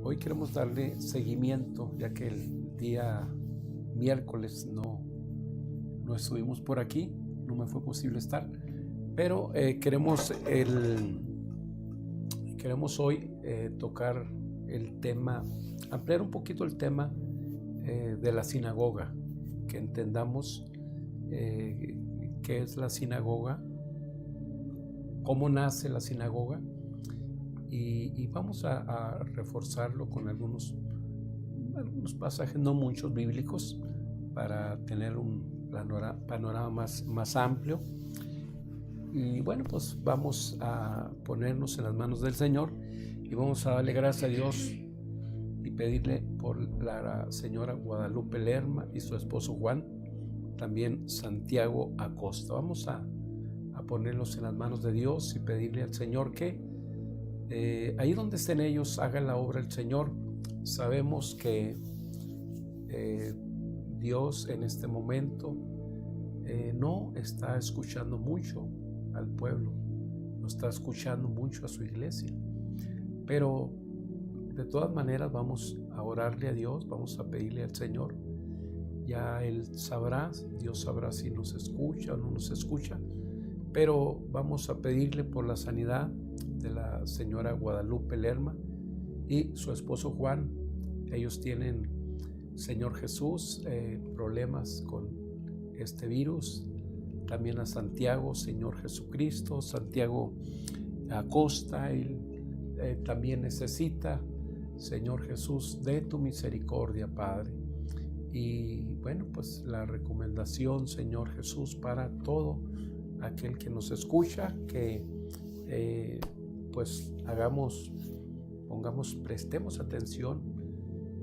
Hoy queremos darle seguimiento, ya que el día miércoles no estuvimos por aquí, no me fue posible estar, pero queremos hoy tocar el tema, ampliar un poquito el tema de la sinagoga, que entendamos qué es la sinagoga, cómo nace la sinagoga. Y vamos a reforzarlo con algunos pasajes, no muchos, bíblicos, para tener un panorama más amplio. Y bueno, pues vamos a ponernos en las manos del Señor y vamos a darle gracias a Dios y pedirle por la señora Guadalupe Lerma y su esposo Juan, también Santiago Acosta. Vamos a ponerlos en las manos de Dios y pedirle al Señor que ahí donde estén ellos hagan la obra del Señor. Sabemos que Dios en este momento no está escuchando mucho al pueblo, no está escuchando mucho a su iglesia, pero de todas maneras vamos a orarle a Dios, vamos a pedirle al Señor. Ya Él sabrá, Dios sabrá si nos escucha o no nos escucha, pero vamos a pedirle por la sanidad de la señora Guadalupe Lerma y su esposo Juan. Ellos tienen, Señor Jesús, problemas con este virus. También a Santiago, Señor Jesucristo, Santiago Acosta, él también necesita, Señor Jesús, de tu misericordia, Padre. Y bueno, pues la recomendación, Señor Jesús, para todo aquel que nos escucha, que pues prestemos atención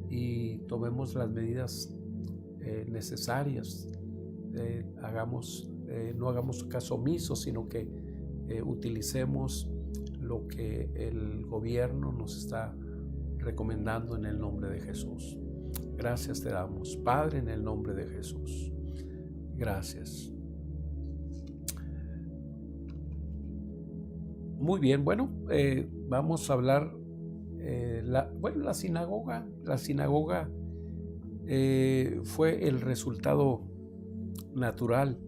y tomemos las medidas necesarias. No hagamos caso omiso, sino que utilicemos lo que el gobierno nos está recomendando en el nombre de Jesús. Gracias te damos, Padre, en el nombre de Jesús. Gracias. Muy bien, bueno, vamos a hablar, la sinagoga. La sinagoga fue el resultado natural,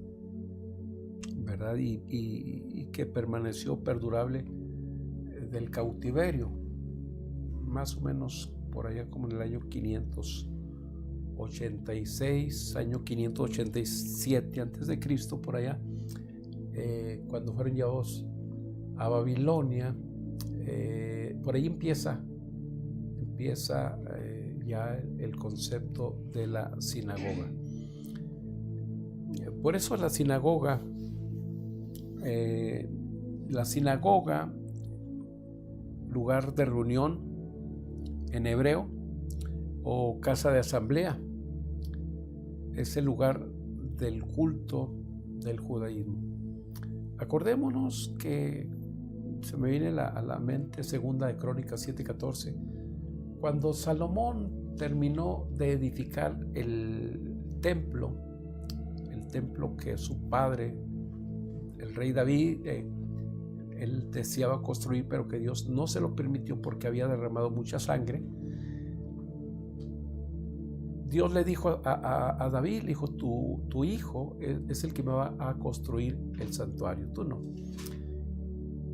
¿verdad? Y que permaneció perdurable del cautiverio, más o menos por allá como en el año 586, año 587 antes de Cristo, por allá, cuando fueron llevados a Babilonia. Por ahí empieza ya el concepto de la sinagoga. Por eso la sinagoga, lugar de reunión en hebreo, o casa de asamblea, es el lugar del culto del judaísmo. Acordémonos que se me viene a la mente Segunda de Crónicas 7:14, cuando Salomón terminó de edificar el templo que su padre, el rey David, él deseaba construir, pero que Dios no se lo permitió porque había derramado mucha sangre. Dios le dijo a David, le dijo, tu hijo es el que me va a construir el santuario, tú no.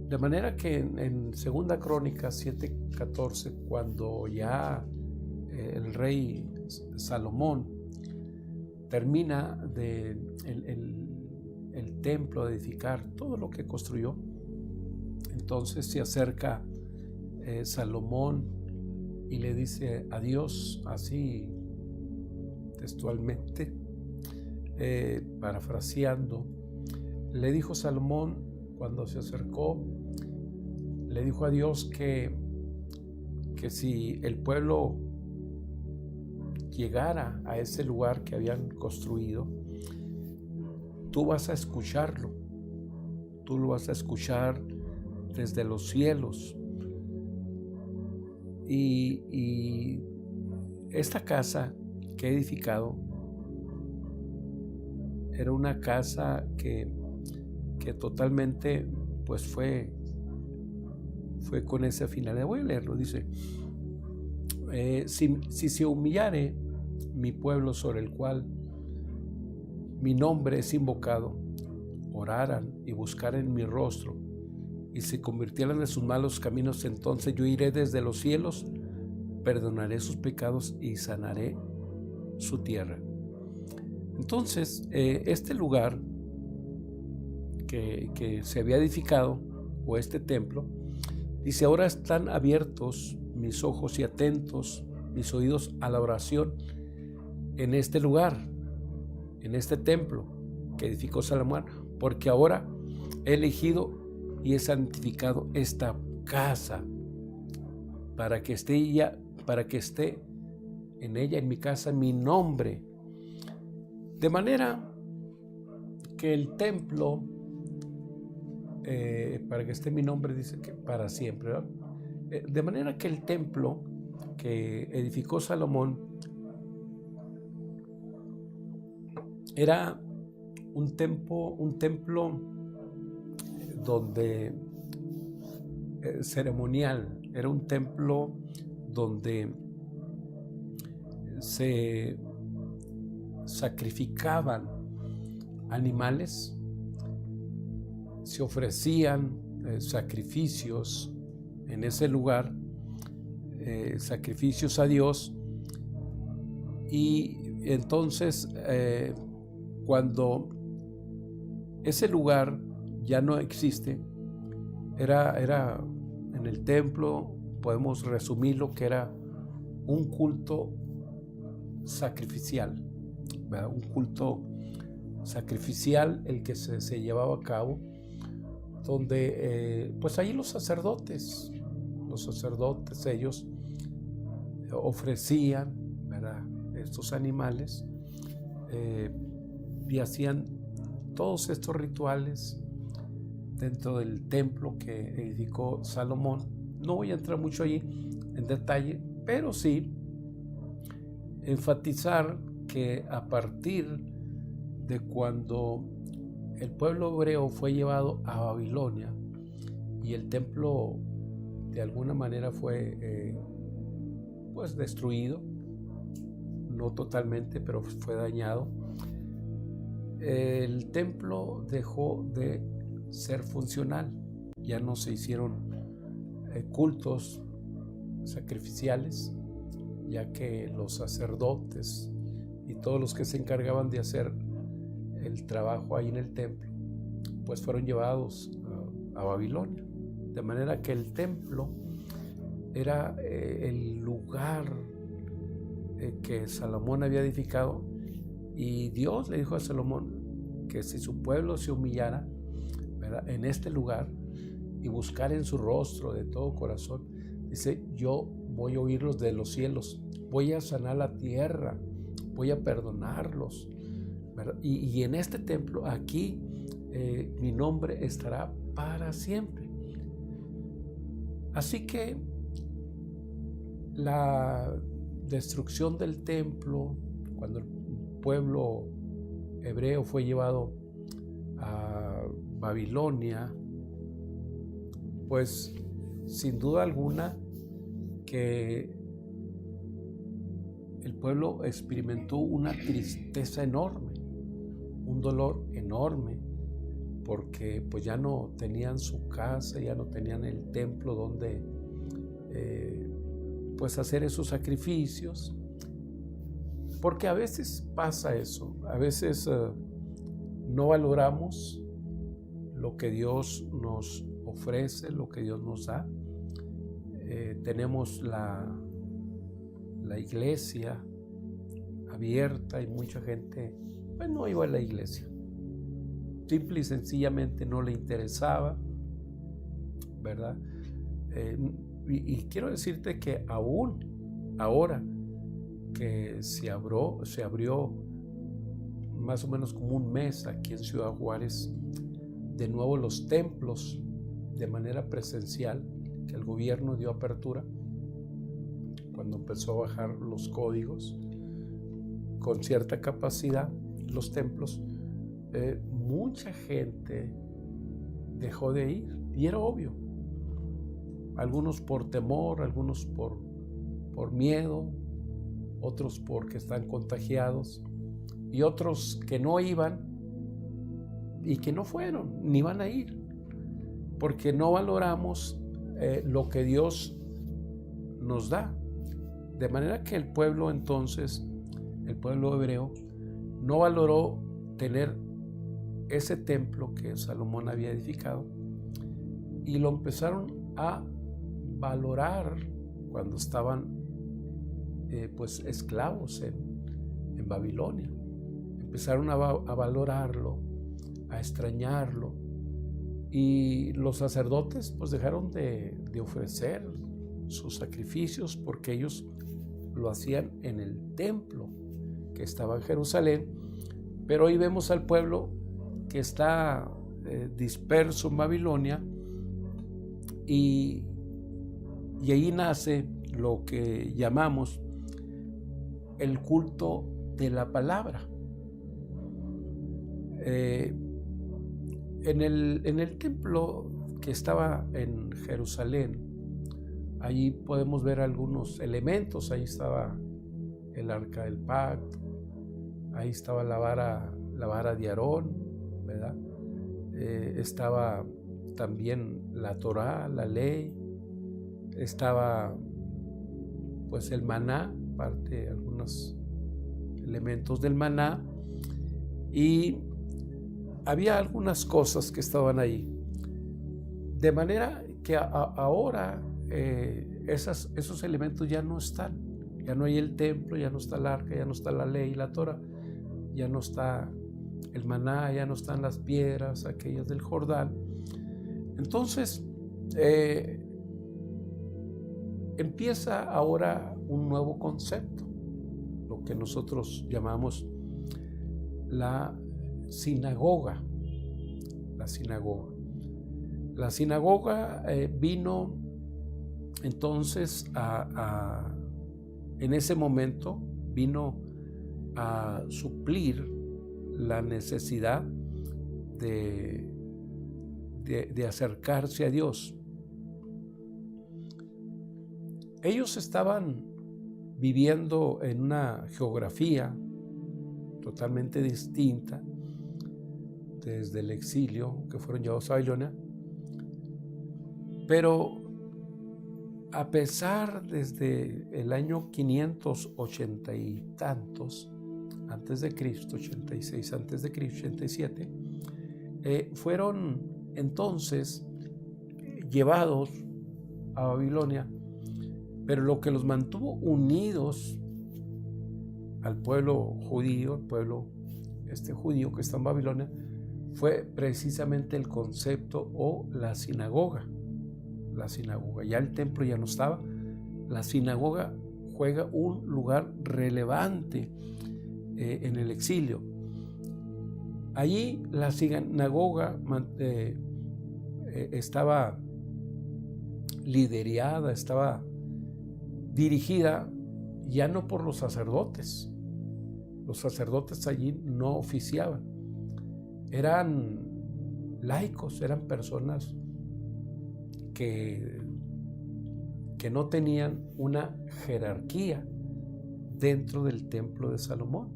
De manera que en Segunda Crónica 7:14, cuando ya el rey Salomón termina el templo, de edificar todo lo que construyó, entonces se acerca Salomón y le dice a Dios, así textualmente, parafraseando, le dijo Salomón, cuando se acercó, le dijo a Dios que si el pueblo llegara a ese lugar que habían construido, tú vas a escucharlo, tú lo vas a escuchar desde los cielos. Y esta casa que he edificado era una casa que totalmente pues fue con esa finalidad. Voy a leerlo, dice: si se humillare mi pueblo sobre el cual mi nombre es invocado, oraran y buscaren mi rostro y se convirtieran de sus malos caminos, entonces yo iré desde los cielos, perdonaré sus pecados y sanaré su tierra. Entonces, este lugar que se había edificado, o este templo, dice: ahora están abiertos mis ojos y atentos mis oídos a la oración en este lugar, en este templo que edificó Salomón, porque ahora he elegido y he santificado esta casa para que esté en ella, en mi casa, mi nombre. De manera que el templo, para que esté mi nombre, dice que para siempre, ¿verdad? De manera que el templo que edificó Salomón era un templo donde ceremonial, era un templo donde se sacrificaban animales, se ofrecían sacrificios en ese lugar, sacrificios a Dios. Y entonces cuando ese lugar ya no existe, era en el templo, podemos resumirlo que era un culto sacrificial, ¿verdad? Un culto sacrificial el que se llevaba a cabo, donde pues ahí los sacerdotes ellos ofrecían, ¿verdad?, estos animales, y hacían todos estos rituales dentro del templo que edificó Salomón. No voy a entrar mucho allí en detalle, pero sí enfatizar que a partir de cuando el pueblo hebreo fue llevado a Babilonia y el templo de alguna manera fue pues destruido, no totalmente, pero fue dañado, el templo dejó de ser funcional. Ya no se hicieron cultos sacrificiales, ya que los sacerdotes y todos los que se encargaban de hacer el trabajo ahí en el templo pues fueron llevados a Babilonia, de manera que el templo era el lugar que Salomón había edificado, y Dios le dijo a Salomón que si su pueblo se humillara, ¿verdad?, en este lugar y buscar en su rostro de todo corazón, dice: yo voy a oírlos de los cielos, voy a sanar la tierra, voy a perdonarlos, ¿verdad? Y en este templo, aquí, mi nombre estará para siempre. Así que la destrucción del templo, cuando el pueblo hebreo fue llevado a Babilonia, pues sin duda alguna que el pueblo experimentó una tristeza enorme, un dolor enorme, porque pues ya no tenían su casa, ya no tenían el templo donde pues hacer esos sacrificios, porque a veces pasa eso, a veces no valoramos lo que Dios nos ofrece, lo que Dios nos da. Tenemos la iglesia abierta y mucha gente pues no iba a la iglesia, simple y sencillamente no le interesaba, ¿verdad? Y quiero decirte que aún ahora que se abrió más o menos como un mes aquí en Ciudad Juárez de nuevo los templos de manera presencial, que el gobierno dio apertura cuando empezó a bajar los códigos con cierta capacidad, los templos, mucha gente dejó de ir, y era obvio, algunos por temor, algunos por por miedo, otros porque están contagiados y otros que no iban y que no fueron ni van a ir porque no valoramos lo que Dios nos da. De manera que el pueblo entonces, el pueblo hebreo, no valoró tener ese templo que Salomón había edificado y lo empezaron a valorar cuando estaban pues esclavos en Babilonia. Empezaron a valorarlo, a extrañarlo, y los sacerdotes pues dejaron de ofrecer sus sacrificios porque ellos lo hacían en el templo que estaba en Jerusalén. Pero hoy vemos al pueblo que está disperso en Babilonia y ahí nace lo que llamamos el culto de la palabra. En el templo que estaba en Jerusalén, allí podemos ver algunos elementos. Ahí estaba el arca del pacto, ahí estaba la vara de Aarón, ¿verdad? Estaba también la Torá, la ley, estaba pues el maná, algunos elementos del maná, y había algunas cosas que estaban ahí. De manera que ahora esos elementos ya no están. Ya no hay el templo, ya no está el arca, ya no está la ley, la Torá, ya no está el maná, ya no están las piedras aquellas del Jordán. Entonces empieza ahora un nuevo concepto, lo que nosotros llamamos la sinagoga. La sinagoga vino entonces en ese momento vino a suplir la necesidad de acercarse a Dios. Ellos estaban viviendo en una geografía totalmente distinta desde el exilio que fueron llevados a Babilonia, pero a pesar desde el año 580 y tantos antes de Cristo, 86 antes de Cristo, 87, fueron entonces llevados a Babilonia, pero lo que los mantuvo unidos al pueblo judío, el pueblo judío que está en Babilonia, fue precisamente el concepto o la sinagoga. La sinagoga, ya el templo ya no estaba. La sinagoga juega un lugar relevante en el exilio. Allí la sinagoga estaba liderada, estaba dirigida ya no por los sacerdotes. Los sacerdotes allí no oficiaban. Eran laicos, eran personas que no tenían una jerarquía dentro del templo de Salomón,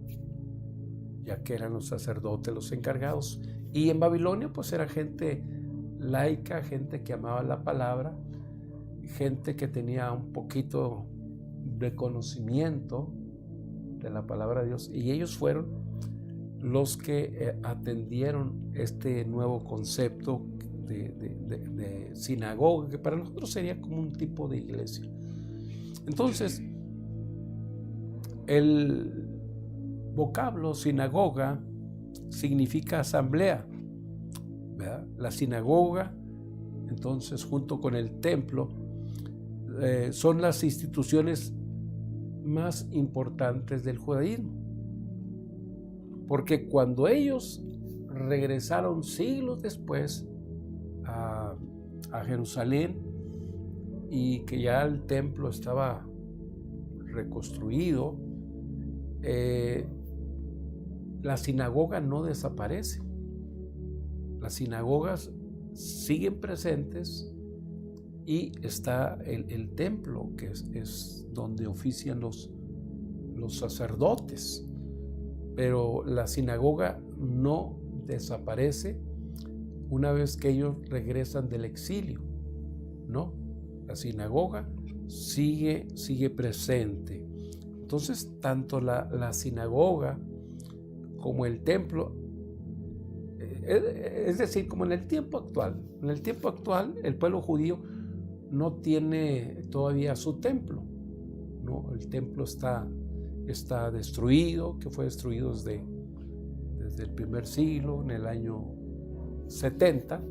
ya que eran los sacerdotes los encargados. Y en Babilonia pues era gente laica, gente que amaba la palabra, gente que tenía un poquito de conocimiento de la palabra de Dios, y ellos fueron los que atendieron este nuevo concepto de sinagoga, que para nosotros sería como un tipo de iglesia. Entonces, el vocablo sinagoga significa asamblea, ¿verdad? La sinagoga, entonces, junto con el templo, son las instituciones más importantes del judaísmo, porque cuando ellos regresaron siglos después a Jerusalén y que ya el templo estaba reconstruido, la sinagoga no desaparece. Las sinagogas siguen presentes y está el templo, que es donde ofician los sacerdotes. Pero la sinagoga no desaparece una vez que ellos regresan del exilio, ¿no? La sinagoga sigue presente. Entonces, tanto la sinagoga como el templo, es decir, como en el tiempo actual. En el tiempo actual, el pueblo judío no tiene todavía su templo, ¿no? El templo está destruido, que fue destruido desde el primer siglo, en el año 70,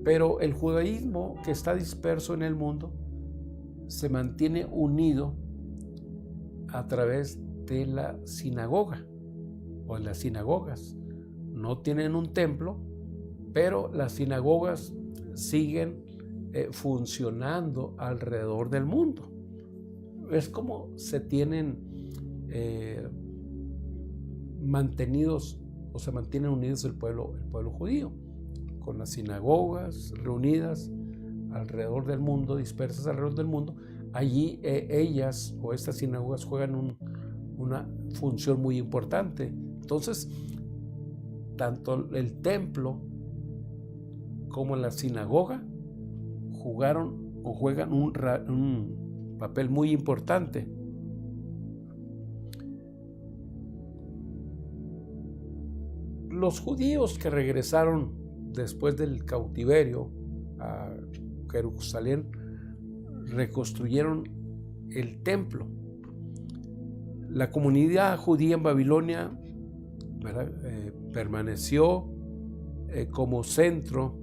pero el judaísmo, que está disperso en el mundo, se mantiene unido a través de la sinagoga o de las sinagogas. No tienen un templo, pero las sinagogas siguen funcionando alrededor del mundo. Es como se tienen mantenidos o se mantienen unidos el pueblo judío, con las sinagogas reunidas alrededor del mundo, dispersas alrededor del mundo. Allí ellas o estas sinagogas juegan una función muy importante. Entonces, tanto el templo como la sinagoga jugaron o juegan un papel muy importante. Los judíos que regresaron después del cautiverio a Jerusalén reconstruyeron el templo. La comunidad judía en Babilonia, permaneció como centro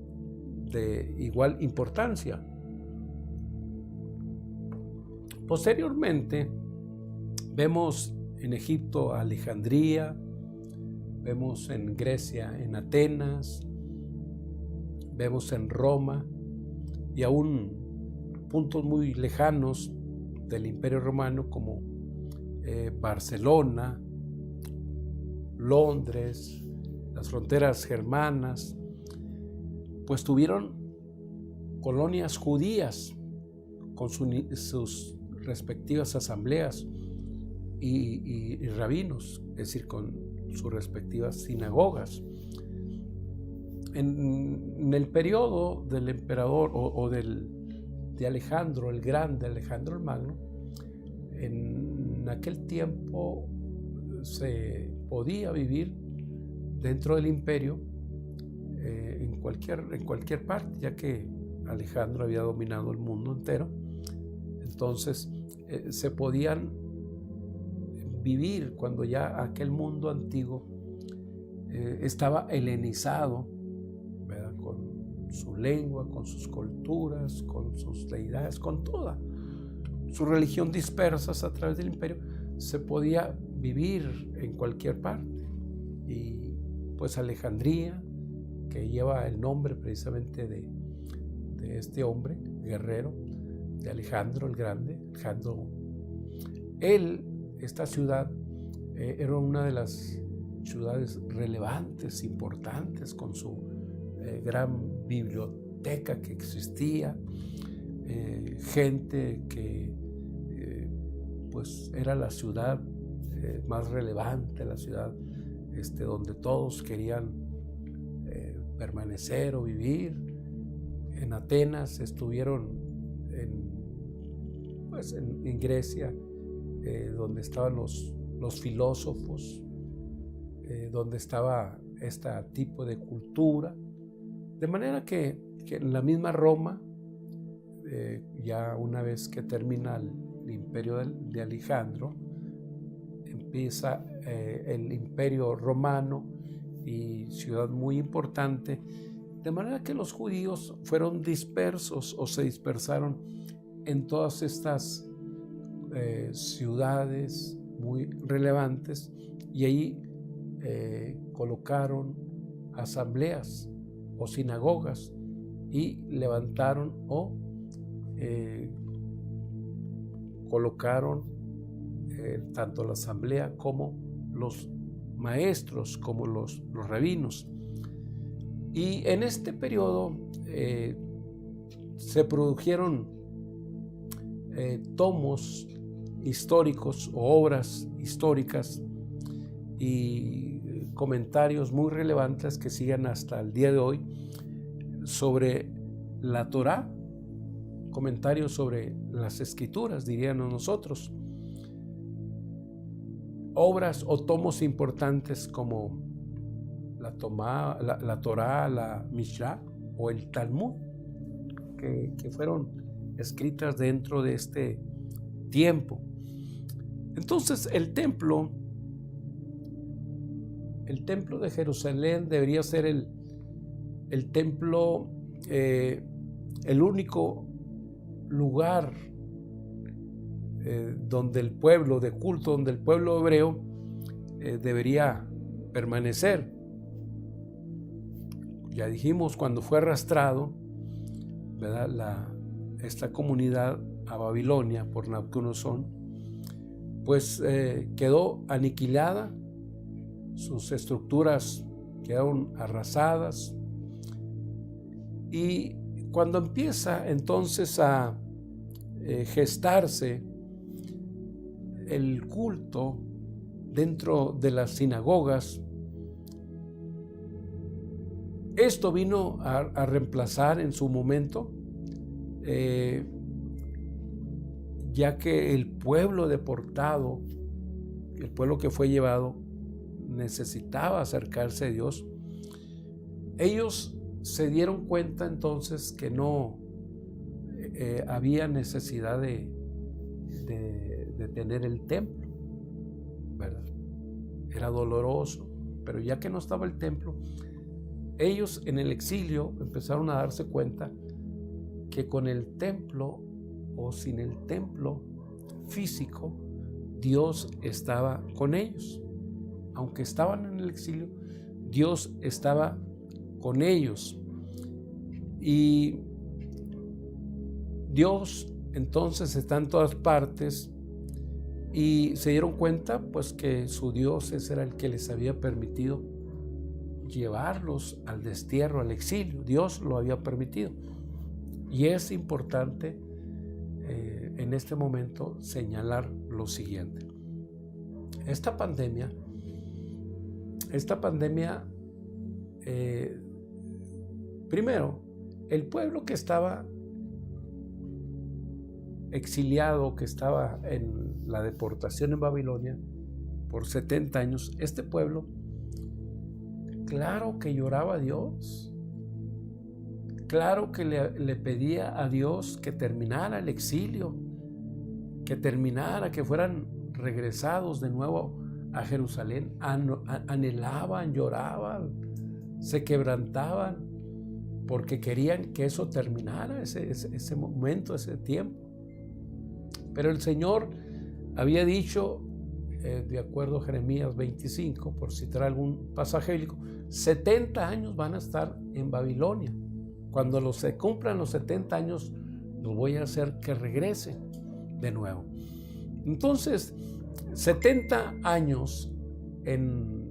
de igual importancia. Posteriormente, vemos en Egipto a Alejandría, vemos en Grecia, en Atenas, vemos en Roma y aún puntos muy lejanos del Imperio Romano como Barcelona, Londres, las fronteras germanas, pues tuvieron colonias judías con sus respectivas asambleas y rabinos, es decir, con sus respectivas sinagogas. En el periodo del emperador de Alejandro el Grande, Alejandro el Magno, en aquel tiempo se podía vivir dentro del imperio en cualquier parte, ya que Alejandro había dominado el mundo entero. Entonces se podían vivir cuando ya aquel mundo antiguo estaba helenizado, ¿verdad? Con su lengua, con sus culturas, con sus deidades, con toda su religión dispersas a través del imperio. Se podía vivir en cualquier parte. Y pues Alejandría, que lleva el nombre precisamente de este hombre guerrero, de Alejandro el Grande, esta ciudad era una de las ciudades relevantes, importantes, con su gran biblioteca que existía, gente que pues era la ciudad más relevante, la ciudad donde todos querían permanecer o vivir. En Atenas estuvieron en Grecia, donde estaban los filósofos, donde estaba este tipo de cultura, de manera que en la misma Roma, ya una vez que termina el imperio de Alejandro, empieza el imperio romano y ciudad muy importante, de manera que los judíos fueron dispersos o se dispersaron en todas estas ciudades muy relevantes, y ahí colocaron asambleas o sinagogas y levantaron o colocaron tanto la asamblea como los maestros, como los rabinos. Y en este periodo se produjeron tomos históricos o obras históricas y comentarios muy relevantes que siguen hasta el día de hoy sobre la Torá, comentarios sobre las Escrituras, diríamos nosotros. Obras o tomos importantes como la Torá, la Mishnah o el Talmud, que fueron escritas dentro de este tiempo. Entonces el templo de Jerusalén debería ser el templo, el único lugar donde el pueblo de culto, donde el pueblo hebreo debería permanecer. Ya dijimos, cuando fue arrastrado, ¿verdad?, esta comunidad a Babilonia por Nabucodonosor, pues quedó aniquilada, sus estructuras quedaron arrasadas, y cuando empieza entonces a gestarse el culto dentro de las sinagogas, esto vino a reemplazar en su momento, ya que el pueblo deportado, el pueblo que fue llevado, necesitaba acercarse a Dios. Ellos se dieron cuenta entonces que no había necesidad de tener el templo, ¿verdad? Era doloroso, pero ya que no estaba el templo, ellos en el exilio empezaron a darse cuenta que con el templo o sin el templo físico, Dios estaba con ellos. Aunque estaban en el exilio, Dios estaba con ellos. Y Dios entonces está en todas partes, y se dieron cuenta pues que su Dios ese era el que les había permitido llevarlos al destierro, al exilio. Dios lo había permitido. Y es importante en este momento señalar lo siguiente. Esta pandemia, primero, el pueblo que estaba exiliado, que estaba en la deportación en Babilonia por 70 años, este pueblo, claro que lloraba a Dios, claro que le pedía a Dios que terminara el exilio, que terminara, que fueran regresados de nuevo a Jerusalén. Anhelaban, lloraban, se quebrantaban, porque querían que eso terminara, ese momento, ese tiempo. Pero el Señor había dicho, de acuerdo a Jeremías 25, por citar algún pasaje bíblico, 70 años van a estar en Babilonia. Cuando se cumplan los 70 años, los voy a hacer que regresen de nuevo. Entonces, 70 años en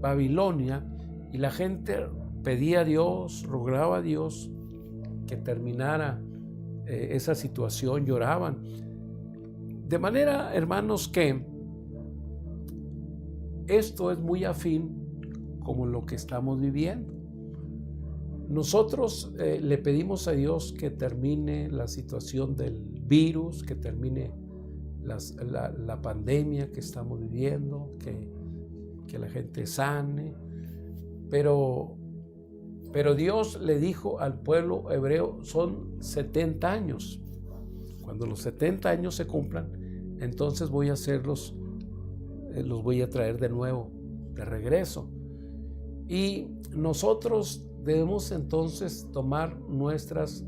Babilonia, y la gente pedía a Dios, rogaba a Dios que terminara esa situación, lloraban. De manera, hermanos, que esto es muy afín como lo que estamos viviendo. Nosotros le pedimos a Dios que termine la situación del virus, que termine la pandemia que estamos viviendo, que la gente sane, pero Dios le dijo al pueblo hebreo, son 70 años. Cuando los 70 años se cumplan, entonces voy a hacerlos, los voy a traer de nuevo, de regreso. Y nosotros debemos entonces tomar nuestras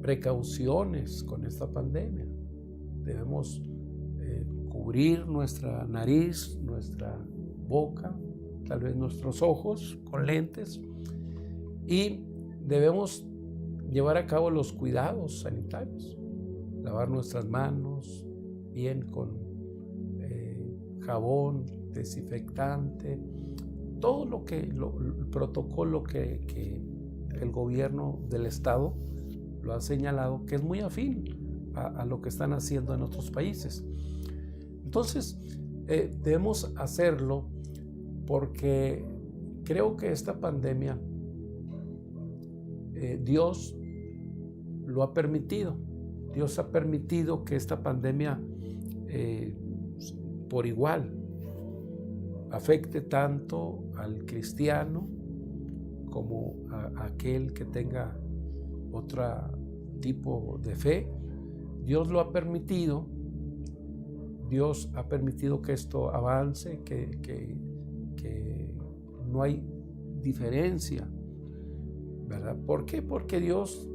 precauciones con esta pandemia. Debemos cubrir nuestra nariz, nuestra boca, tal vez nuestros ojos con lentes, y debemos llevar a cabo los cuidados sanitarios, lavar nuestras manos bien con jabón, desinfectante, todo el protocolo que el gobierno del estado lo ha señalado, que es muy afín a lo que están haciendo en otros países. Entonces, debemos hacerlo porque creo que esta pandemia Dios lo ha permitido. Dios ha permitido que esta pandemia por igual afecte tanto al cristiano como a aquel que tenga otro tipo de fe. Dios lo ha permitido. Dios ha permitido que esto avance, que no hay diferencia, ¿verdad? ¿Por qué? Porque Dios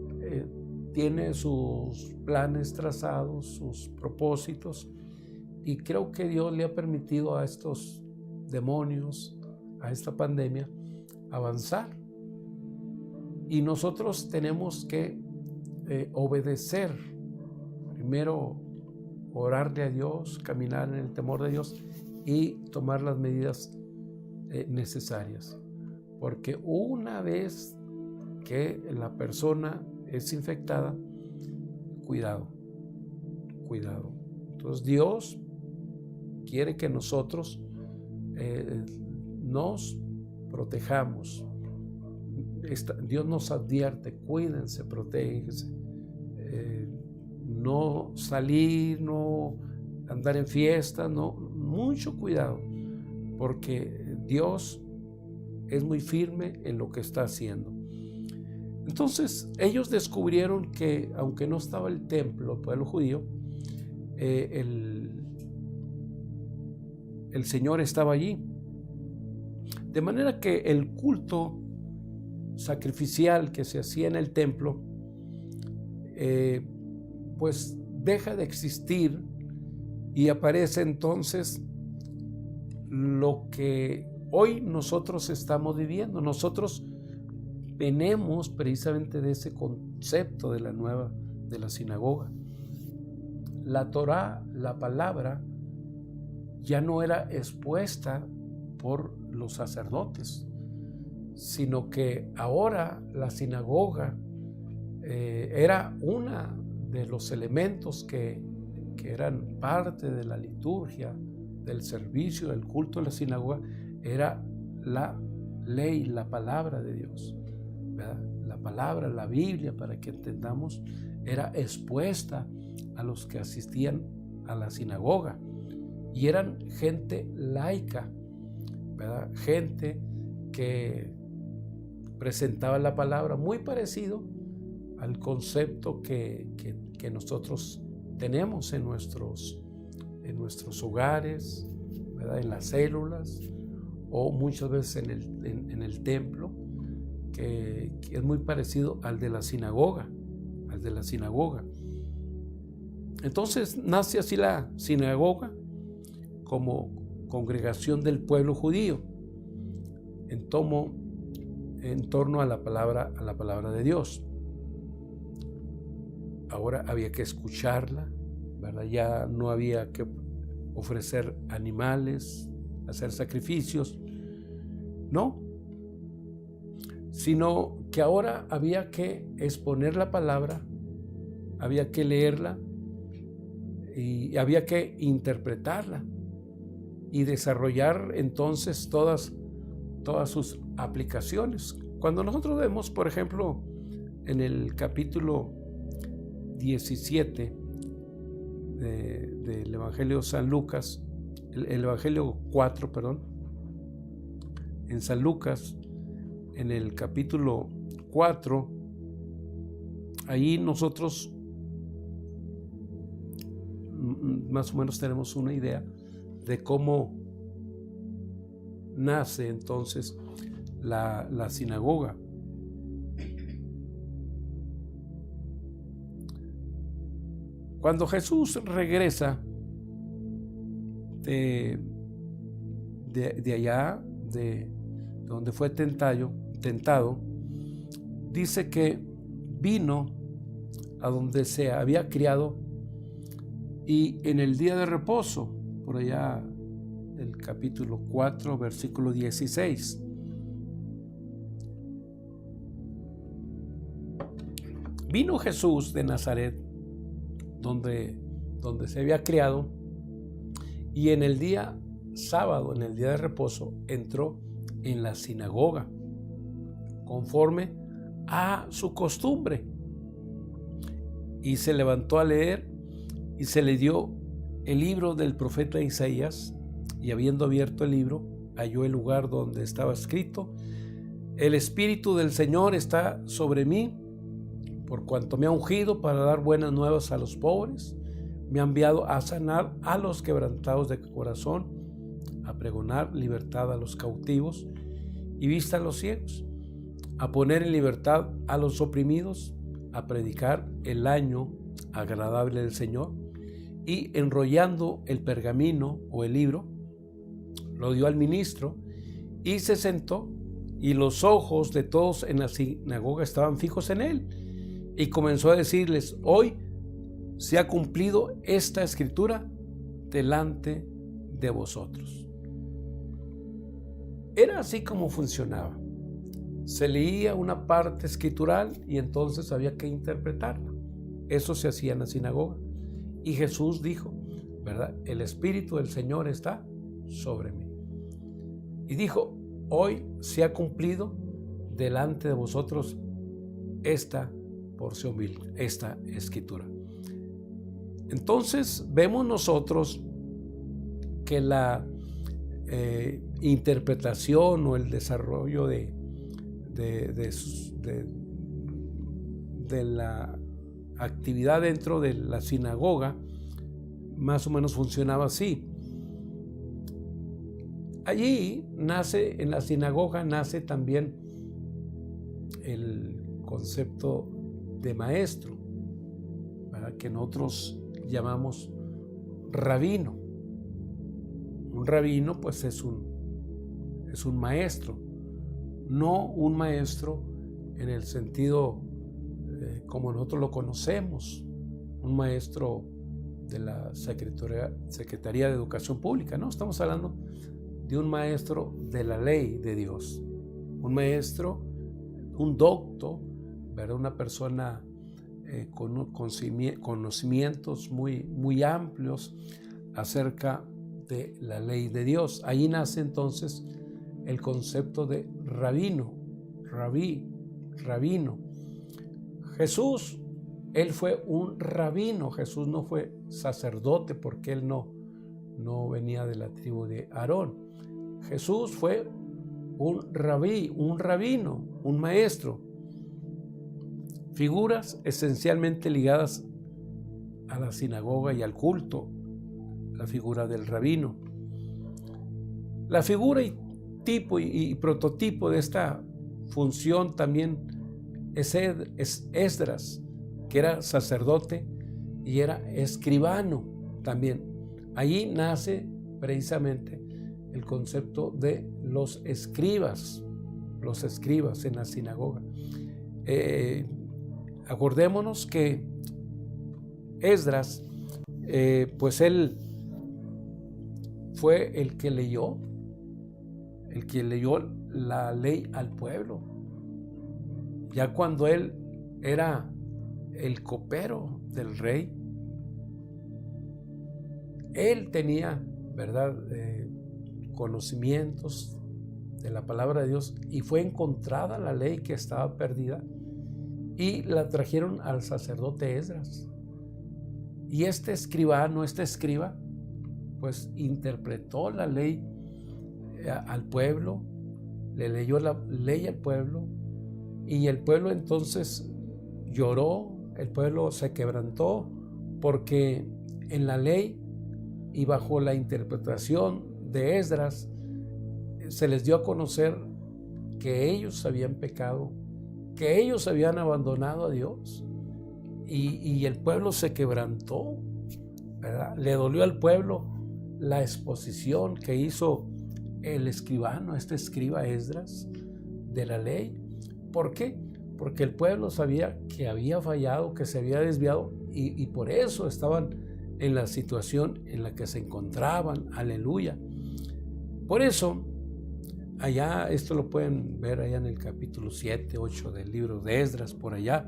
tiene sus planes trazados, sus propósitos, y creo que Dios le ha permitido a estos demonios, a esta pandemia, avanzar. Y nosotros tenemos que obedecer. Primero, orarle a Dios, caminar en el temor de Dios y tomar las medidas necesarias. Porque una vez que la persona es infectada, cuidado. Entonces Dios quiere que nosotros nos protejamos. Dios nos advierte: cuídense, protéjense. No salir, no andar en fiesta, no, mucho cuidado, porque Dios es muy firme en lo que está haciendo. Entonces ellos descubrieron que aunque no estaba el templo, el pueblo judío, el Señor estaba allí. De manera que el culto sacrificial que se hacía en el templo pues deja de existir, y aparece entonces lo que hoy nosotros estamos viviendo. Nosotros venimos precisamente de ese concepto de la sinagoga. La Torá, la palabra, ya no era expuesta por los sacerdotes, sino que ahora la sinagoga era una de los elementos que eran parte de la liturgia, del servicio, del culto de la sinagoga. Era la ley, la palabra de Dios, ¿verdad? La palabra, la Biblia, para que entendamos, era expuesta a los que asistían a la sinagoga, y eran gente laica, ¿verdad? Gente que presentaba la palabra, muy parecido al concepto que nosotros tenemos en nuestros hogares, ¿verdad? En las células, o muchas veces en el templo, que es muy parecido al de la sinagoga, Entonces nace así la sinagoga como congregación del pueblo judío en torno a la palabra de Dios. Ahora había que escucharla, ¿verdad? Ya no había que ofrecer animales, hacer sacrificios, no, sino que ahora había que exponer la palabra, había que leerla y había que interpretarla y desarrollar entonces todas sus aplicaciones. Cuando nosotros vemos, por ejemplo, en el capítulo 17 del Evangelio de San Lucas, el Evangelio 4, perdón, en San Lucas, en el capítulo 4, ahí nosotros más o menos tenemos una idea de cómo nace entonces la sinagoga. Cuando Jesús regresa de allá, de donde fue tentado, dice que vino a donde se había criado, y en el día de reposo, por allá el capítulo 4, versículo 16, Vino Jesús de Nazaret, donde se había criado, y en el día sábado, en el día de reposo, entró en la sinagoga, conforme a su costumbre, y se levantó a leer, y se le dio el libro del profeta Isaías, y habiendo abierto el libro, halló el lugar donde estaba escrito: el Espíritu del Señor está sobre mí, por cuanto me ha ungido para dar buenas nuevas a los pobres, me ha enviado a sanar a los quebrantados de corazón, a pregonar libertad a los cautivos y vista a los ciegos, a poner en libertad a los oprimidos, a predicar el año agradable del Señor. Y enrollando el pergamino o el libro, lo dio al ministro y se sentó, y los ojos de todos en la sinagoga estaban fijos en él, y comenzó a decirles: hoy se ha cumplido esta escritura delante de vosotros. Era así como funcionaba. Se leía una parte escritural y entonces había que interpretarla. Eso se hacía en la sinagoga. Y Jesús dijo, ¿verdad? El Espíritu del Señor está sobre mí. Y dijo: hoy se ha cumplido delante de vosotros esta porción bíblica, esta escritura. Entonces vemos nosotros que la interpretación o el desarrollo de la actividad dentro de la sinagoga más o menos funcionaba así. Allí nace, en la sinagoga nace también el concepto de maestro, ¿verdad? Que nosotros llamamos rabino. Un rabino pues es un maestro, no un maestro en el sentido como nosotros lo conocemos, un maestro de la Secretaría de Educación Pública, no, estamos hablando de un maestro de la ley de Dios, un maestro, un docto, ¿verdad? Una persona con conocimientos muy amplios acerca de la ley de Dios. Ahí nace entonces el concepto de rabino, rabino. Jesús, él fue un rabino. Jesús no fue sacerdote porque él no venía de la tribu de Aarón. Jesús fue un rabino, un maestro. Figuras esencialmente ligadas a la sinagoga y al culto, la figura del rabino. La figura y tipo y prototipo de esta función también es Esdras, que era sacerdote y era escribano también. Allí nace precisamente el concepto de los escribas en la sinagoga. Acordémonos que Esdras, pues él fue el que leyó la ley al pueblo. Ya cuando él era el copero del rey, él tenía, ¿verdad?, conocimientos de la palabra de Dios, y fue encontrada la ley que estaba perdida y la trajeron al sacerdote Esdras. Y este escriba, pues interpretó la ley al pueblo, le leyó la ley al pueblo, y el pueblo entonces lloró, el pueblo se quebrantó, porque en la ley y bajo la interpretación de Esdras se les dio a conocer que ellos habían pecado, que ellos habían abandonado a Dios, y el pueblo se quebrantó, ¿verdad? Le dolió al pueblo la exposición que hizo el escribano, este escriba Esdras, de la ley. ¿Por qué? Porque el pueblo sabía que había fallado, que se había desviado, y por eso estaban en la situación en la que se encontraban. Aleluya. Por eso, allá, esto lo pueden ver allá en el capítulo 7, 8 del libro de Esdras, por allá,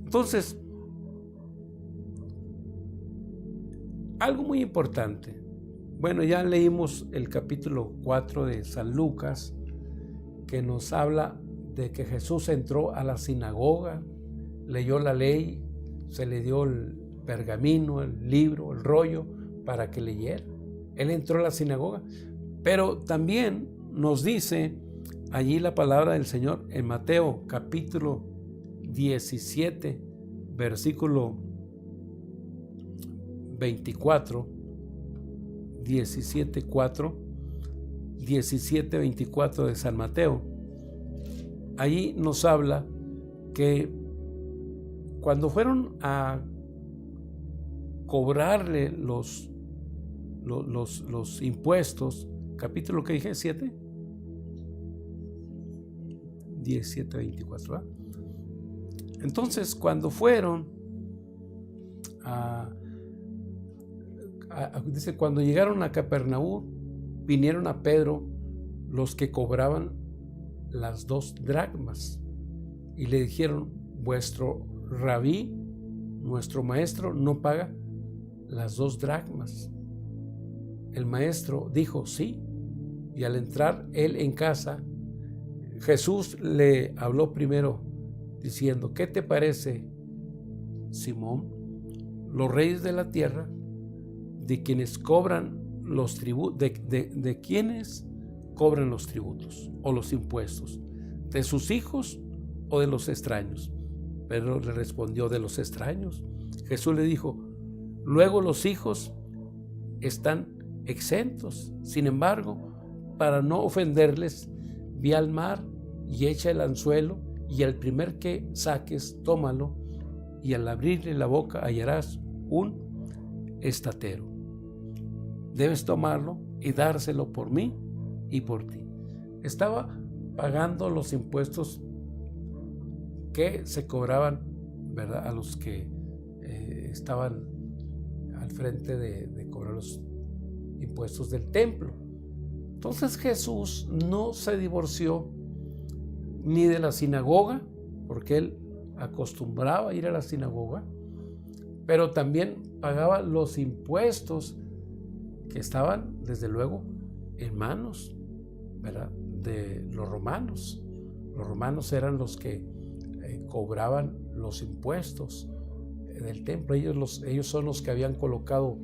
Entonces, algo muy importante. Bueno, ya leímos el capítulo 4 de San Lucas, que nos habla de que Jesús entró a la sinagoga, leyó la ley, se le dio el pergamino, el libro, el rollo, para que leyera. Él entró a la sinagoga, pero también nos dice allí la palabra del Señor en Mateo capítulo 17, versículo 24, 17:24 de San Mateo. Allí nos habla que cuando fueron a cobrarle los impuestos, capítulo que dije, 17:24, ¿verdad? Entonces, cuando fueron dice, cuando llegaron a Capernaúm, vinieron a Pedro los que cobraban las 2 dracmas y le dijeron: vuestro rabí, nuestro maestro, no paga las 2 dracmas. El maestro dijo sí, y al entrar él en casa, Jesús le habló primero diciendo: ¿qué te parece, Simón? Los reyes de la tierra, de quienes cobran los tributos, de quienes cobran los tributos o los impuestos, de sus hijos o de los extraños. Pedro le respondió: de los extraños. Jesús le dijo: luego los hijos están exentos. Sin embargo, para no ofenderles, ve al mar y echa el anzuelo, y el primer que saques, tómalo, y al abrirle la boca hallarás un estatero. Debes tomarlo y dárselo por mí y por ti. Estaba pagando los impuestos que se cobraban, ¿verdad?, a los que estaban al frente de cobrar los impuestos del templo. Entonces Jesús no se divorció ni de la sinagoga, porque él acostumbraba a ir a la sinagoga, pero también pagaba los impuestos que estaban, desde luego, en manos, ¿verdad?, de los romanos. Los romanos eran los que cobraban los impuestos del templo. Ellos son los que habían colocado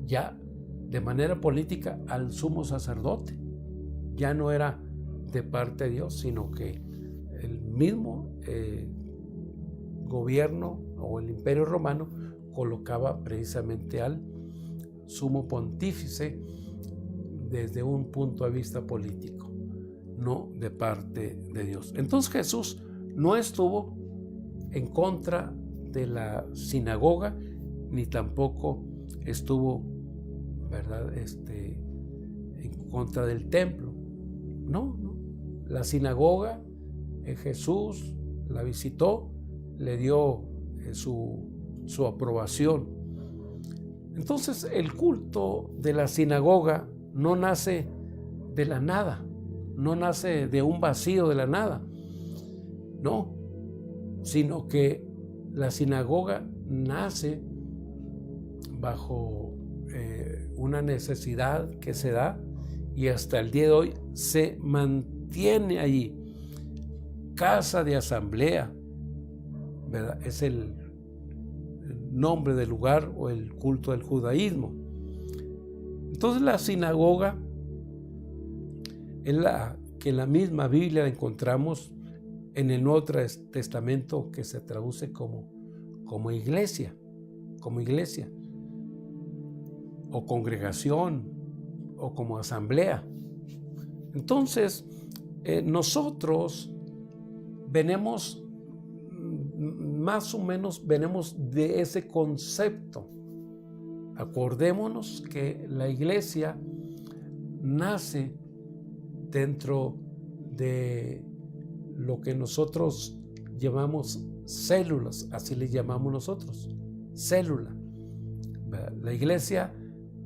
ya de manera política al sumo sacerdote. Ya no era de parte de Dios, sino que el mismo gobierno o el imperio romano colocaba precisamente al sumo pontífice desde un punto de vista político, no de parte de Dios. Entonces Jesús no estuvo en contra de la sinagoga, ni tampoco estuvo, ¿verdad?, en contra del templo. No. La sinagoga, Jesús la visitó, le dio su aprobación. Entonces, el culto de la sinagoga no nace de la nada, no nace de un vacío de la nada, no, sino que la sinagoga nace bajo una necesidad que se da, y hasta el día de hoy se mantiene allí. Casa de asamblea, ¿verdad?, es el nombre del lugar o el culto del judaísmo. Entonces la sinagoga es la que en la misma Biblia la encontramos en el Nuevo Testamento, que se traduce como iglesia, o congregación, o como asamblea. Entonces nosotros venimos, más o menos venimos de ese concepto. Acordémonos que la iglesia nace dentro de lo que nosotros llamamos células, así le llamamos nosotros, célula. La iglesia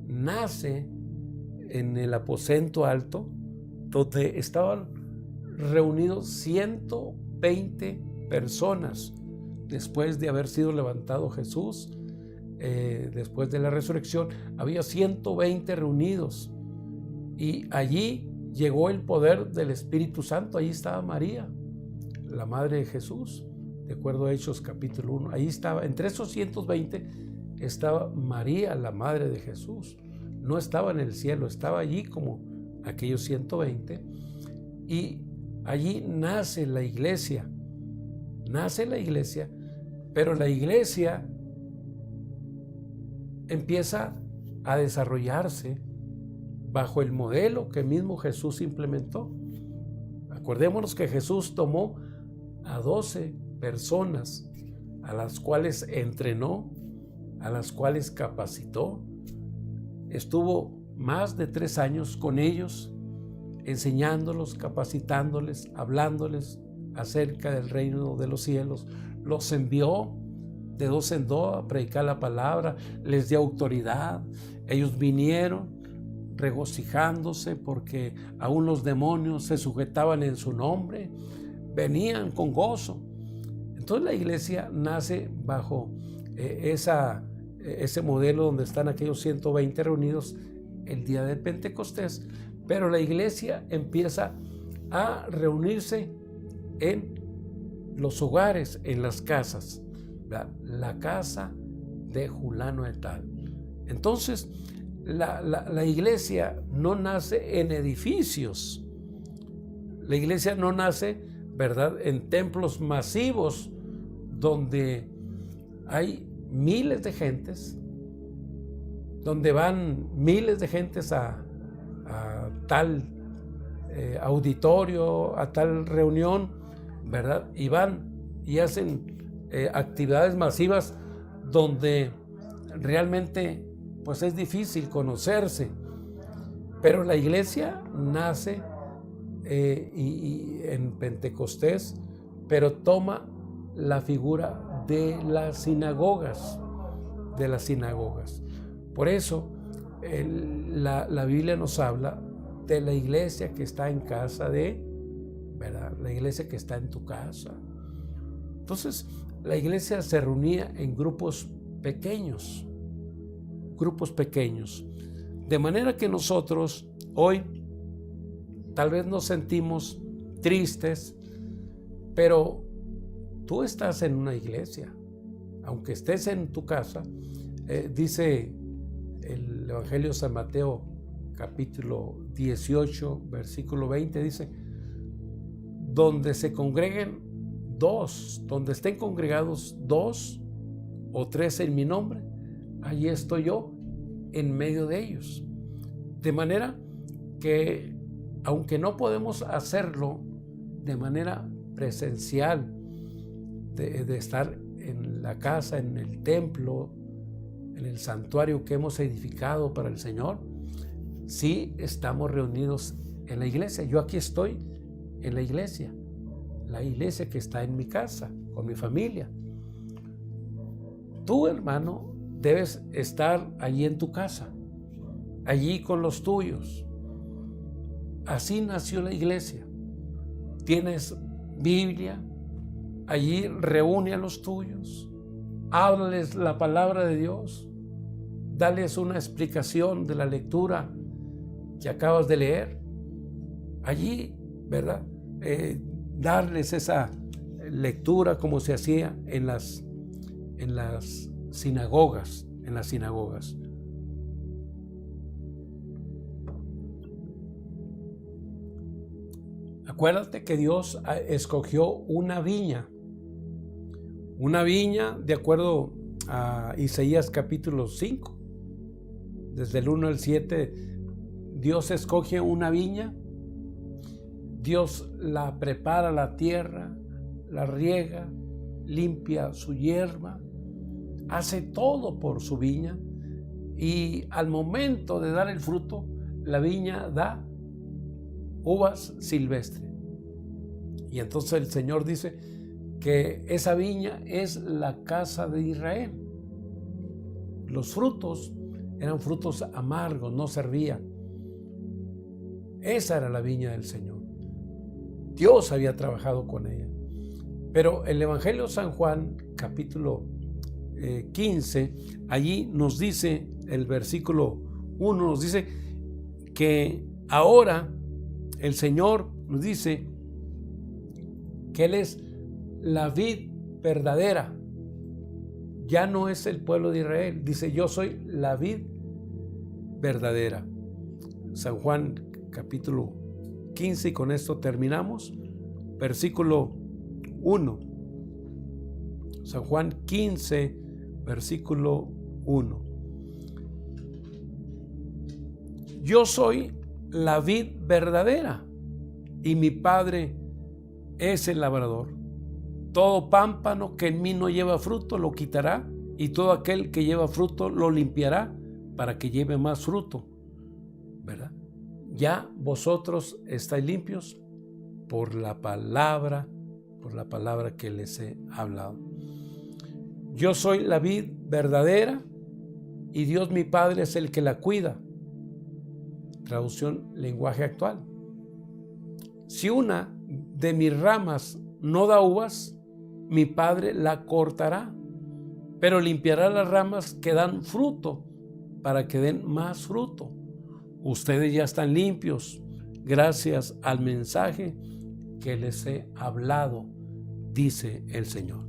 nace en el aposento alto, donde estaban reunidos 120 personas después de haber sido levantado Jesús, después de la resurrección, había 120 reunidos y allí llegó el poder del Espíritu Santo. Allí estaba María, la madre de Jesús, de acuerdo a Hechos capítulo 1. Ahí estaba, entre esos 120 estaba María, la madre de Jesús. No estaba en el cielo, estaba allí como aquellos 120. Y allí nace la iglesia. Nace la iglesia, pero la iglesia empieza a desarrollarse bajo el modelo que mismo Jesús implementó. Acordémonos que Jesús tomó a 12 personas, a las cuales entrenó, a las cuales capacitó. Estuvo más de 3 años con ellos, enseñándolos, capacitándoles, hablándoles acerca del reino de los cielos. Los envió de 2 en 2 a predicar la palabra, les dio autoridad. Ellos vinieron regocijándose porque aún los demonios se sujetaban en su nombre, venían con gozo. Entonces la iglesia nace bajo ese modelo donde están aquellos 120 reunidos el día de Pentecostés, pero la iglesia empieza a reunirse en los hogares, en las casas. La casa de Julano de tal. Entonces, la iglesia no nace en edificios. La iglesia no nace, ¿verdad?, en templos masivos donde hay miles de gentes, donde van miles de gentes a tal auditorio, a tal reunión, ¿verdad? Y van y hacen actividades masivas donde realmente pues es difícil conocerse. Pero la iglesia nace y en Pentecostés, pero toma la figura de las sinagogas, Por eso la Biblia nos habla de la iglesia que está en casa de, ¿verdad?, la iglesia que está en tu casa. Entonces, la iglesia se reunía en grupos pequeños, de manera que nosotros hoy tal vez nos sentimos tristes, pero tú estás en una iglesia, aunque estés en tu casa. Dice el Evangelio de San Mateo, capítulo 18, versículo 20, dice: donde se congreguen donde estén congregados 2 o 3 en mi nombre, allí estoy yo en medio de ellos. De manera que, aunque no podemos hacerlo de manera presencial, de estar en la casa, en el templo, en el santuario que hemos edificado para el Señor, sí estamos reunidos en la iglesia. Yo aquí estoy en la iglesia que está en mi casa, con mi familia. Tú, hermano, debes estar allí en tu casa, allí con los tuyos. Así nació la iglesia. Tienes Biblia, allí reúne a los tuyos, háblales la palabra de Dios, dales una explicación de la lectura que acabas de leer. Allí, ¿verdad?, darles esa lectura como se hacía en las sinagogas. Acuérdate que Dios escogió una viña de acuerdo a Isaías capítulo 5, desde el 1 al 7. Dios escoge una viña, Dios la prepara la tierra, la riega, limpia su hierba, hace todo por su viña, y al momento de dar el fruto, la viña da uvas silvestres. Y entonces el Señor dice que esa viña es la casa de Israel. Los frutos eran frutos amargos, no servían. Esa era la viña del Señor. Dios había trabajado con ella. Pero el Evangelio de San Juan, capítulo 15, allí nos dice el versículo 1, nos dice que ahora el Señor nos dice que Él es la vid verdadera. Ya no es el pueblo de Israel. Dice, yo soy la vid verdadera. San Juan capítulo 15, y con esto terminamos. Versículo 1. San Juan 15, versículo 1. Yo soy la vid verdadera y mi Padre es el labrador. Todo pámpano que en mí no lleva fruto lo quitará, y todo aquel que lleva fruto lo limpiará para que lleve más fruto. ¿Verdad? Ya vosotros estáis limpios por la palabra que les he hablado. Yo soy la vid verdadera y Dios mi Padre es el que la cuida. Traducción lenguaje actual. Si una de mis ramas no da uvas, mi Padre la cortará, pero limpiará las ramas que dan fruto para que den más fruto. Ustedes ya están limpios gracias al mensaje que les he hablado, dice el Señor.